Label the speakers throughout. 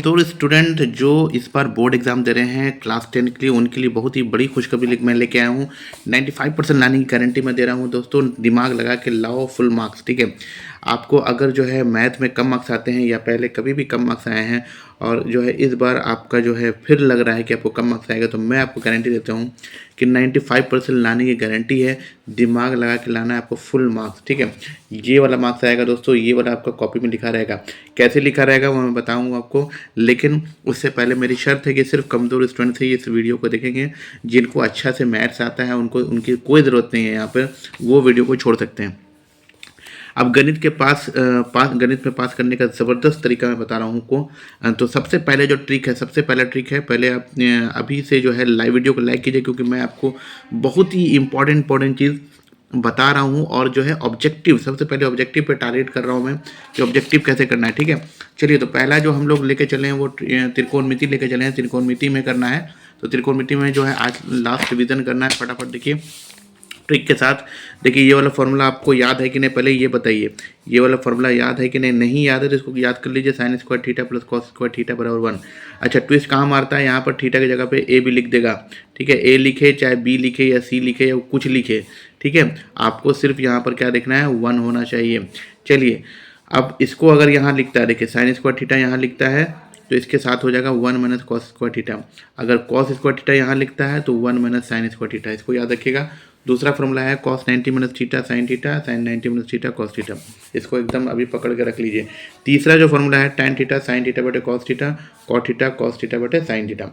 Speaker 1: तो स्टूडेंट जो इस बार बोर्ड एग्जाम दे रहे हैं क्लास 10 के लिए, उनके लिए बहुत ही बड़ी खुशखबरी मैं लेके आया हूँ। 95% लाने की गारंटी मैं दे रहा हूँ दोस्तों। दिमाग लगा के लाओ फुल मार्क्स, ठीक है। आपको अगर जो है मैथ में कम मार्क्स आते हैं या पहले कभी भी कम मार्क्स आए हैं और जो है इस बार आपका जो है फिर लग रहा है कि आपको कम मार्क्स आएगा, तो मैं आपको गारंटी देता हूँ कि 95% लाने की गारंटी है। दिमाग लगा के लाना है आपको फुल मार्क्स, ठीक है। ये वाला मार्क्स आएगा दोस्तों, ये वाला आपका कॉपी में लिखा रहेगा। कैसे लिखा रहेगा वो मैं बताऊँगा आपको, लेकिन उससे पहले मेरी शर्त है कि सिर्फ कमज़ोर स्टूडेंट ही इस वीडियो को देखेंगे। जिनको अच्छा से मैथ्स आता है उनको उनकी कोई ज़रूरत नहीं है यहाँ पर, वो वीडियो को छोड़ सकते हैं। अब गणित के गणित में पास करने का ज़बरदस्त तरीका मैं बता रहा हूँ को। तो सबसे पहले जो ट्रिक है, सबसे पहला ट्रिक है, पहले आप अभी से जो है लाइव वीडियो को लाइक कीजिए, क्योंकि मैं आपको बहुत ही इंपॉर्टेंट चीज़ बता रहा हूँ। और जो है ऑब्जेक्टिव, सबसे पहले ऑब्जेक्टिव पे टारगेट कर रहा हूँ मैं कि ऑब्जेक्टिव कैसे करना है, ठीक है। चलिए, तो पहला जो हम लोग लेके चले हैं वो त्रिकोणमिति लेके चले हैं। त्रिकोणमिति में करना है, तो त्रिकोणमिति में जो है आज लास्ट रिविजन करना है। फटाफट देखिए ट्रिक के साथ। देखिए, ये वाला फॉर्मूला आपको याद है कि नहीं, पहले ये बताइए। ये वाला फॉर्मूला याद है कि नहीं? नहीं याद है तो इसको याद कर लीजिए। Sine square theta plus cos square theta बराबर 1। अच्छा, ट्विस्ट कहाँ मारता है? यहाँ पर थीटा की जगह पे ए भी लिख देगा, ठीक है। ए लिखे, चाहे बी लिखे या सी लिखे या कुछ लिखे, ठीक है। आपको सिर्फ यहाँ पर क्या देखना है? 1 होना चाहिए। चलिए, अब इसको अगर यहाँ लिखता है, देखिए साइन स्क्वायर थीटा यहाँ लिखता है तो इसके साथ हो जाएगा 1 माइनस कॉस स्क्वायर थीटा। अगर कॉस स्क्वायर थीटा यहाँ लिखता है तो 1 माइनस साइन स्क्वायर थीटा, इसको याद रखिएगा। दूसरा फॉर्मूला है cos 90 minus theta sine theta, sine 90 minus theta cos theta, इसको एकदम अभी पकड़ के रख लीजिए। तीसरा जो फॉर्मूला है tan थीटा साइन थीटा बटे cos theta, cot theta cos theta बटे साइन थीटा,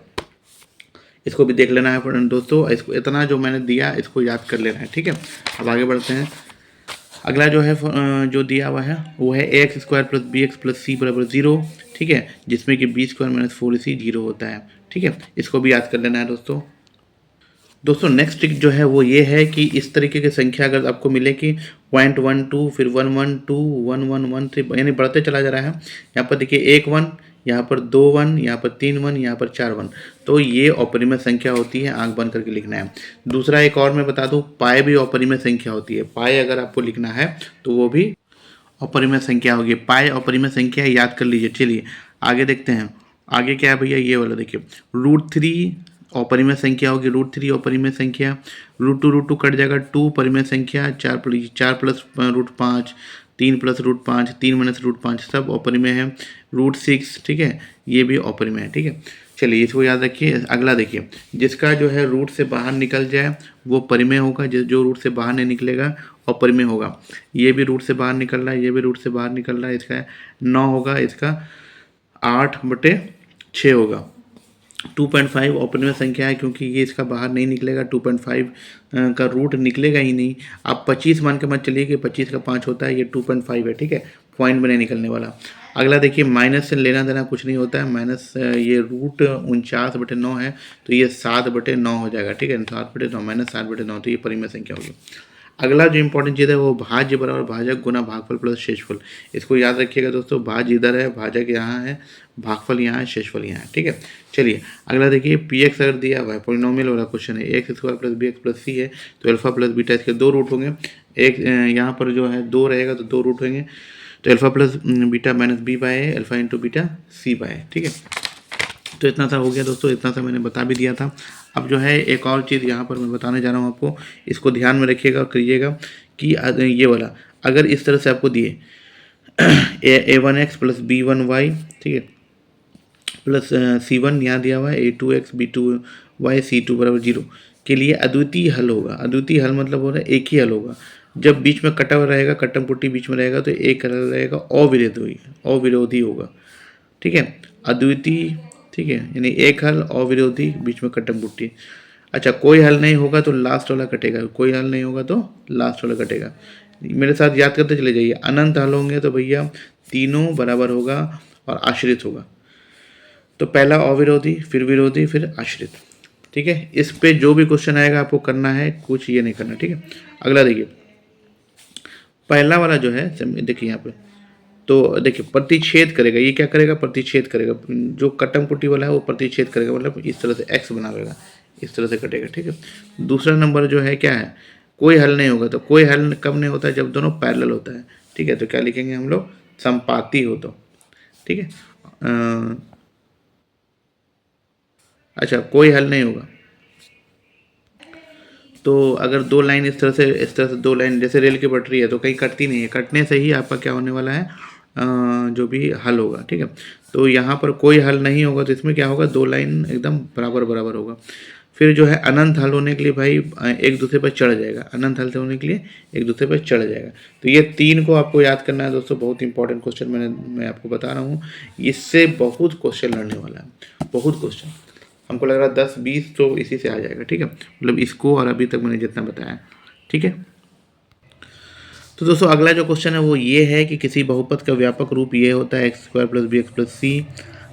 Speaker 1: इसको भी देख लेना है दोस्तों। इसको इतना जो मैंने दिया इसको याद कर लेना है, ठीक है। अब आगे बढ़ते हैं। अगला जो है जो दिया हुआ है वो है A x square plus B x plus सी बराबर 0, ठीक है, जिसमें कि बी स्क्वायर माइनस 4ac 0 होता है, ठीक है। इसको भी याद कर लेना है दोस्तों। नेक्स्ट ट्रिक जो है वो ये है कि इस तरीके की संख्या अगर आपको मिले कि 0.12 फिर 112 1113, यानी बढ़ते चला जा रहा है। यहाँ पर देखिए 1 1, यहाँ पर 2 1, यहाँ पर 3 1, यहाँ पर 4 1, तो ये अपरिमेय संख्या होती है, आंख बंद करके लिखना है। दूसरा एक और मैं बता दूँ, पाए भी अपरिमेय संख्या होती है। पाए अगर आपको लिखना है तो वो भी अपरिमेय संख्या होगी। पाए अपरिमेय संख्या याद कर लीजिए। चलिए आगे देखते हैं। आगे क्या है भैया? ये वाला देखिए, √3 अपरिमेय संख्या होगी। √3 अपरिमेय संख्या, √2 कट जाएगा, 2 परिमेय संख्या, 4 प्लस √5, 3 प्लस √5, 3 माइनस √5, सब अपरिमेय है। √6, ठीक है, ये भी अपरिमेय है, ठीक है। चलिए इसको याद रखिए। अगला देखिए, जिसका जो है रूट से बाहर निकल जाए वो परिमेय होगा, जो रूट से बाहर नहीं निकलेगा अपरिमेय होगा। ये भी रूट से बाहर निकल रहा है, ये भी रूट से बाहर निकल रहा है, इसका 9 होगा, इसका 8/6 होगा। 2.5 अपरिमेय संख्या है, क्योंकि ये इसका बाहर नहीं निकलेगा। 2.5 का रूट निकलेगा ही नहीं। आप 25 मान के मत चलिए कि 25 का 5 होता है, ये 2.5 है, ठीक है, पॉइंट में नहीं निकलने वाला। अगला देखिए, माइनस से लेना देना कुछ नहीं होता है। माइनस ये √49/9 है, तो ये 7/9 हो जाएगा, ठीक है। 7/9 माइनस 7/9, तो ये परिमेय संख्या होगी। अगला जो इंपॉर्टेंट चीज़ है वो भाज्य बराबर भाजक गुना भागफल प्लस शेषफल, इसको याद रखिएगा दोस्तों। भाज्य इधर है, भाजक यहाँ है, भागफल यहाँ है, शेषफल यहाँ है, ठीक है। चलिए अगला देखिए, पी एक्स अगर दिया हुआ है, पोलिनोमियल वाला क्वेश्चन है, x square plus B x plus C है, तो अल्फा प्लस बीटा, इसके 2 रूट होंगे। एक यहाँ पर जो है 2 रहेगा तो 2 रूट होंगे, तो alpha plus beta minus B by A, alpha into beta C by A, ठीक है। तो इतना सा हो गया दोस्तों, इतना सा मैंने बता भी दिया था। अब जो है एक और चीज़ यहाँ पर मैं बताने जा रहा हूँ आपको, इसको ध्यान में रखिएगा और करिएगा कि ये वाला अगर इस तरह से आपको दिए a1x प्लस b1y, ठीक है, प्लस c1 यहाँ दिया हुआ है a2x b2y c2 बराबर 0 के लिए अद्वितीय हल होगा। अद्वितीय हल मतलब हो रहा है एक ही हल होगा। जब बीच में कटा हुआ रहेगा, कट्टम पुट्टी बीच में रहेगा, तो एक हल रहेगा अविरोधी होगा, ठीक है, अद्वितीय, ठीक है, यानी एक हल अविरोधी, बीच में कट्टम पुट्टी। अच्छा, कोई हल नहीं होगा तो लास्ट वाला कटेगा, कोई हल नहीं होगा तो लास्ट वाला कटेगा। मेरे साथ याद करते चले जाइए। अनंत हल होंगे तो भैया तीनों बराबर होगा और आश्रित होगा। तो पहला अविरोधी, फिर विरोधी, फिर आश्रित, ठीक है। इस पे जो भी क्वेश्चन आएगा आपको करना है, कुछ ये नहीं करना, ठीक है। अगला देखिए, पहला वाला जो है देखिए यहाँ पे, तो देखिए प्रतिच्छेद करेगा। ये क्या करेगा? प्रतिच्छेद करेगा। जो कट्टम पुट्टी वाला है वो प्रतिच्छेद करेगा, मतलब इस तरह से एक्स बनाएगा, इस तरह से कटेगा, ठीक है। दूसरा नंबर जो है क्या है? कोई हल नहीं होगा। तो कोई हल कब नहीं होता? जब दोनों पैरेलल होता है, ठीक है। तो क्या लिखेंगे हम लोग? संपाती हो तो, ठीक है। अच्छा, कोई हल नहीं होगा। तो अगर दो लाइन इस तरह से दो लाइन जैसे रेल की पटरी है तो कहीं कटती नहीं है, कटने से ही आपका क्या होने वाला है, जो भी हल होगा, ठीक है। तो यहाँ पर कोई हल नहीं होगा तो इसमें क्या होगा, दो लाइन एकदम बराबर बराबर होगा। फिर जो है अनंत हल होने के लिए भाई एक दूसरे पर चढ़ जाएगा, अनंत हल से होने के लिए एक दूसरे पर चढ़ जाएगा। तो ये तीन को आपको याद करना है दोस्तों, बहुत इंपॉर्टेंट क्वेश्चन मैं आपको बता रहा हूँ। इससे बहुत क्वेश्चन लड़ने वाला है, बहुत क्वेश्चन। हमको लग रहा है 10-20 तो इसी से आ जाएगा, ठीक है, मतलब इसको और अभी तक मैंने जितना बताया, ठीक है। तो दोस्तों अगला जो क्वेश्चन है वो ये है कि किसी बहुपद का व्यापक रूप ये होता है x square plus B x plus c.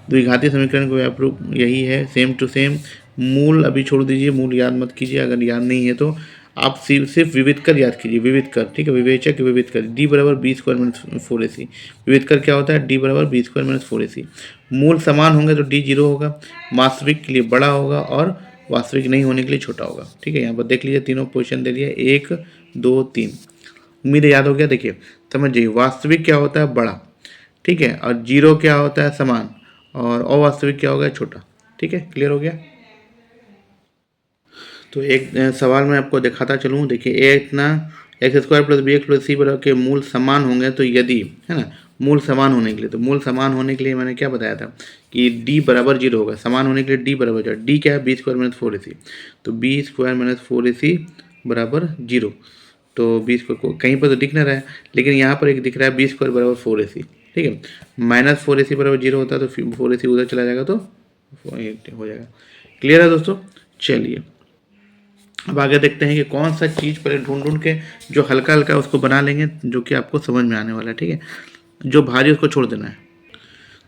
Speaker 1: द्विघाती समीकरण का व्यापक रूप यही है, सेम टू सेम। मूल अभी छोड़ दीजिए, मूल याद मत कीजिए, अगर याद नहीं है तो आप सिर्फ विविध कर याद कीजिए, विविध कर, ठीक है, विवेचक विविध कर। डी बराबर बी स्क्वायर माइनस 4ac। विविध कर क्या होता है, डी बराबर बी स्क्वायर माइनस 4ac। मूल समान होंगे तो डी जीरो होगा, वास्तविक के लिए बड़ा होगा और वास्तविक नहीं होने के लिए छोटा होगा, ठीक है। यहाँ पर देख लीजिए तीनों पोजिशन दे दिया, 1 2 3। उम्मीद है याद हो गया। देखिए समझिए, वास्तविक क्या होता है, बड़ा, ठीक है, और जीरो क्या होता है, समान, और अवास्तविक क्या होगा, छोटा, ठीक है। क्लियर हो गया। तो एक सवाल मैं आपको दिखाता चलूँ। देखिए ए इतना x square plus B x plus सी बराबर के मूल समान होंगे तो यदि, है ना, मूल समान होने के लिए, तो मूल समान होने के लिए मैंने क्या बताया था कि डी बराबर जीरो होगा, समान होने के लिए डी बराबर जीरो। डी क्या है, बी स्क्वायर माइनस 4ac। तो बी स्क्वायर माइनस 4ac बराबर जीरो। तो बी स्क्वायर कहीं पर तो दिख ना रहा है, लेकिन यहाँ पर एक दिख रहा है बी स्क्वायर बराबर 4ac, ठीक है। माइनस 4ac बराबर जीरो होता है तो 4ac उधर चला जाएगा तो हो जाएगा। क्लियर है दोस्तों। चलिए अब आगे देखते हैं कि कौन सा चीज़ पहले ढूंढ ढूंढ के जो हल्का हल्का है उसको बना लेंगे, जो कि आपको समझ में आने वाला है, ठीक है। जो भारी उसको छोड़ देना है।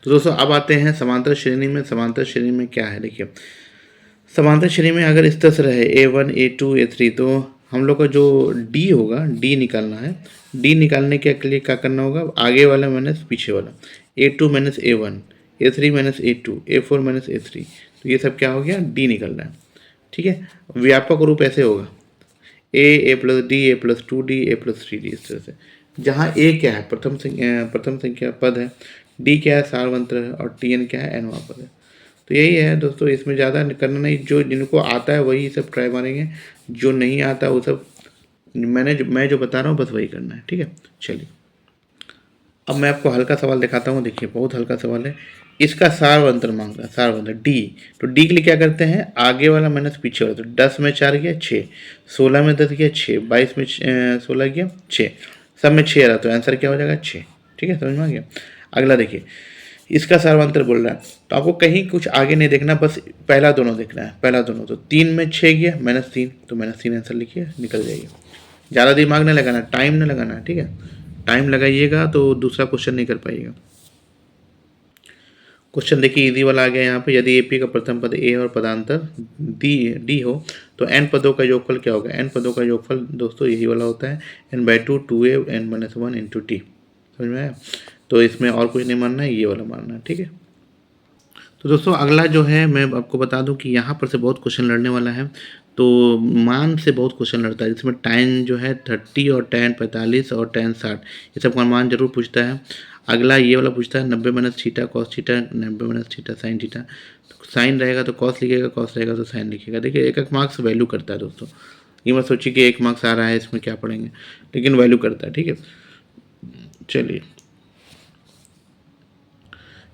Speaker 1: तो दोस्तों अब आते हैं समांतर श्रेणी में। समांतर श्रेणी में क्या है, देखिए समांतर श्रेणी में अगर इस तरह से रहे A1 A2 A3 तो हम लोग का जो D होगा, D निकालना है। D निकालने के लिए क्या करना होगा, आगे वाला माइनस पीछे वाला, A2 minus A1, A3 minus A2, A4 minus A3। तो ये सब क्या हो गया, D निकलना है, ठीक है। व्यापक रूप ऐसे होगा A plus D A plus 2D A plus 3D, इस तरह से। जहाँ A क्या है, प्रथम संख्या पद है, D क्या है, सारवंत्र है, और Tn क्या है, nवां पद है। तो यही है दोस्तों, इसमें ज़्यादा करना नहीं, जो जिनको आता है वही सब ट्राई मारेंगे, जो नहीं आता वो सब मैं जो बता रहा हूँ बस वही करना है, ठीक है। चलिए अब मैं आपको हल्का सवाल दिखाता हूँ। देखिए बहुत हल्का सवाल है, इसका सारवंतर मांग रहा है, सारवंतर डी। तो डी के लिए क्या करते हैं, आगे वाला माइनस पीछे वाला। तो 10 में 4 गया 6, 16 में 10 गया 6, 22 में 16 गया 6, सब में 6 आ रहा, तो आंसर क्या हो जाएगा 6, ठीक है, समझ में आ गया। अगला देखिए, इसका सारवंतर बोल रहा है, तो आपको कहीं कुछ आगे नहीं देखना, बस पहला दोनों देखना है, पहला दोनों। तो 3 में 6 गया -3, तो -3 आंसर लिखिए, निकल जाइए। ज़्यादा दिमाग नहीं लगाना, टाइम नहीं लगाना है, ठीक है। टाइम लगाइएगा तो दूसरा क्वेश्चन नहीं कर पाइएगा। क्वेश्चन देखिए इजी वाला आ गया यहाँ पे। यदि एपी का प्रथम पद ए और पदांतर डी हो तो एन पदों का योगफल क्या होगा। एन पदों का योगफल दोस्तों यही वाला होता है, n/2 2a n-1 into T. समझ में आया। तो इसमें और कुछ नहीं मानना है, ये वाला मानना है, ठीक है। तो दोस्तों अगला जो है मैं आपको बता दूं कि यहाँ पर से बहुत क्वेश्चन लड़ने वाला है। तो मान से बहुत क्वेश्चन लड़ता है, जिसमें tan जो है 30 और tan 45 और tan 60, ये सब का मान जरूर पूछता है। अगला ये वाला पूछता है 90 minus theta cos theta, 90 minus theta sine theta. तो साइन रहेगा तो कॉस लिखेगा, कॉस रहेगा तो साइन लिखेगा। देखिए एक एक मार्क्स वैल्यू करता है दोस्तों, ये मत सोचिए कि 1 मार्क्स आ रहा है इसमें क्या पढ़ेंगे, लेकिन वैल्यू करता है, ठीक है। चलिए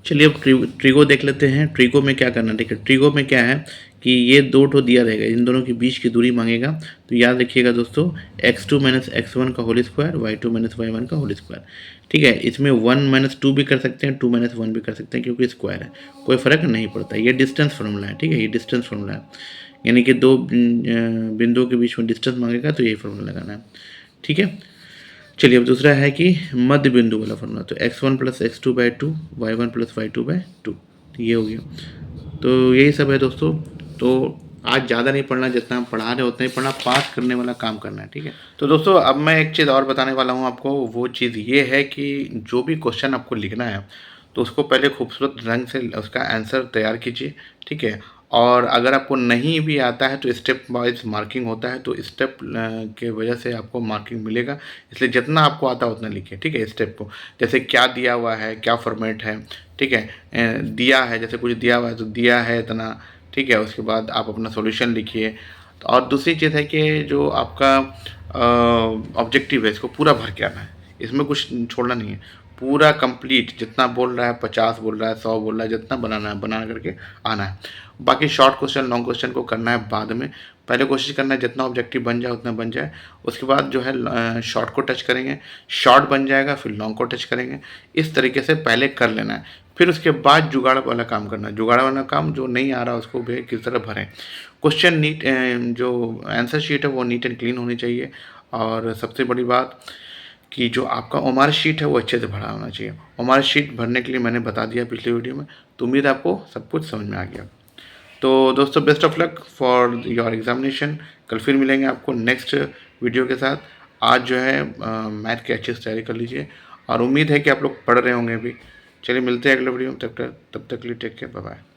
Speaker 1: चलिए अब ट्रिगो देख लेते हैं। ट्रिगो में क्या करना है, देखिए ट्रिगो में क्या है कि ये दो ठो दिया रहेगा, इन दोनों के बीच की दूरी मांगेगा। तो याद रखिएगा दोस्तों, x2 माइनस x1 का whole square, y2 minus y1 का होल स्क्वायर, ठीक है। इसमें 1 माइनस 2 भी कर सकते हैं, 2 माइनस 1 भी कर सकते हैं, क्योंकि स्क्वायर है, कोई फ़र्क नहीं पड़ता। ये डिस्टेंस फार्मूला है, ठीक है, ये डिस्टेंस फार्मूला है, यानी कि दो बिंदुओं के बीच में डिस्टेंस मांगेगा तो यही फार्मूला लगाना है, ठीक है। चलिए अब दूसरा है कि मध्य बिंदु वाला फॉर्मूला। तो x1 plus x2/2, y1 plus y2/2, तो ये हो गया। तो यही सब है दोस्तों। तो आज ज़्यादा नहीं पढ़ना, जितना हम पढ़ा रहे उतना ही पढ़ना, पास करने वाला काम करना है, ठीक है। तो दोस्तों अब मैं एक चीज़ और बताने वाला हूँ आपको। वो चीज़ ये है कि जो भी क्वेश्चन आपको लिखना है तो उसको पहले खूबसूरत रंग से उसका आंसर तैयार कीजिए, ठीक है। और अगर आपको नहीं भी आता है तो स्टेप वाइज मार्किंग होता है, तो स्टेप के वजह से आपको मार्किंग मिलेगा। इसलिए जितना आपको आता है उतना लिखिए, ठीक है। स्टेप को जैसे क्या दिया हुआ है, क्या फॉर्मेट है, ठीक है। दिया है, जैसे कुछ दिया हुआ है तो दिया है इतना, ठीक है। उसके बाद आप अपना सॉल्यूशन लिखिए। तो और दूसरी चीज़ है कि जो आपका ऑब्जेक्टिव है इसको पूरा भर के आना है, इसमें कुछ छोड़ना नहीं है, पूरा कंप्लीट जितना बोल रहा है 50 बोल रहा है 100 बोल रहा है, जितना बनाना है बना करके आना है। बाकी शॉर्ट क्वेश्चन लॉन्ग क्वेश्चन को करना है बाद में, पहले कोशिश करना है जितना ऑब्जेक्टिव बन जाए उतना बन जाए। उसके बाद जो है शॉर्ट को टच करेंगे, शॉर्ट बन जाएगा फिर लॉन्ग को टच करेंगे। इस तरीके से पहले कर लेना है, फिर उसके बाद जुगाड़ वाला काम करना है। जुगाड़ वाला काम जो नहीं आ रहा उसको भी किस तरह भरें। क्वेश्चन नीट जो आंसर शीट है वो नीट एंड क्लीन होनी चाहिए। और सबसे बड़ी बात कि जो आपका ओमार शीट है वो अच्छे से भरा होना चाहिए। ओमार शीट भरने के लिए मैंने बता दिया पिछले वीडियो में, तो उम्मीद आपको सब कुछ समझ में आ गया। तो दोस्तों best of luck for your examination. कल फिर मिलेंगे आपको नेक्स्ट वीडियो के साथ। आज जो है मैथ की अच्छे से तैयारी कर लीजिए और उम्मीद है कि आप लोग पढ़ रहे होंगे अभी। चलिए मिलते हैं अगले वीडियो में, तब तक के लिए टेक केयर, बाय बाय।